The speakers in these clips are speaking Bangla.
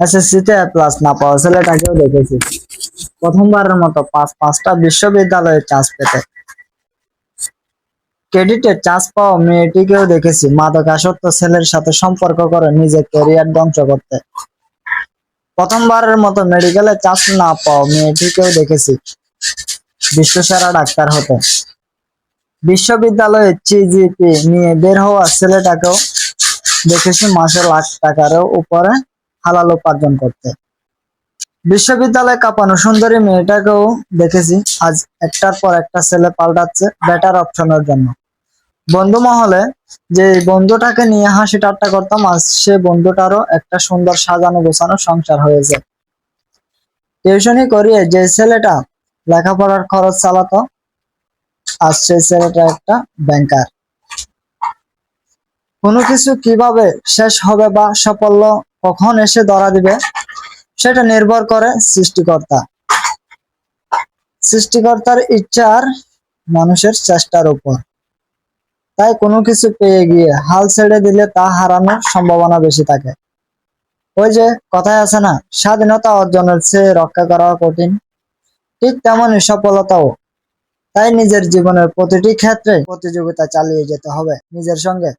এসএসসিতে এ প্লাস না পাওয়া ছেলেটাকেও দেখেছি প্রথমবারের মতো পাঁচটা বিশ্ববিদ্যালয়ে চান্স পেতে। ক্রেডিটে চান্স পাওয়া মেয়েটিকেও দেখেছি মাদকাসক্ত ছেলের সাথে সম্পর্ক করে নিজের ক্যারিয়ার ধ্বংস করতে। প্রথমবারের মতো মেডিকেলে চান্স না পাওয়া মেয়েটিকেও দেখেছি বিশ্বসেরা ডাক্তার হতে। বিশ্ববিদ্যালয়ে জিজিপি নিয়ে বের হওয়া ছেলেটাকেও দেখেছি মাসে লাখ টাকারও উপরে হালাল উপার্জন করতে। বিশ্ববিদ্যালয়ে কাঁপানো সুন্দরী মেয়েটাকেও দেখেছি আজ একটার পর একটা ছেলে পাল্টাচ্ছে বেটার অপশনের জন্য। বন্ধু মহলে যে বন্ধুটাকে নিয়ে হাসি ঠাট্টা করতাম আজ সে বন্ধুটারও একটা সুন্দর সাজানো গোছানো সংসার হয়েছে। টিউশনি করিয়ে যে ছেলেটা লেখাপড়ার খরচ চালাতো আজ সেই ছেলেটা একটা ব্যাংকার। কোনো কিছু কিভাবে শেষ হবে বা সাফল্য কখন এসে ধরা দিবে সেটা নির্ভর করে সৃষ্টিকর্তার ইচ্ছার মানুষের চেষ্টার উপর। তাই কোনো কিছু পেয়ে গিয়ে হাল ছেড়ে দিলে তা হারানোর সম্ভাবনা বেশি থাকে। ওই যে কথায় আছে না, স্বাধীনতা অর্জনের চেয়ে রক্ষা করা কঠিন, ঠিক তেমনই সফলতাও। তাই নিজের জীবনের প্রতিটি ক্ষেত্রে প্রতিযোগিতা চালিয়ে যেতে হবে নিজের সঙ্গে,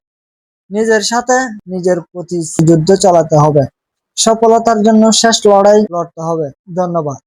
নিজের সাথে নিজের প্রতি যুদ্ধ চালাতে হবে। সফলতার জন্য শেষ লড়াই লড়তে হবে। ধন্যবাদ।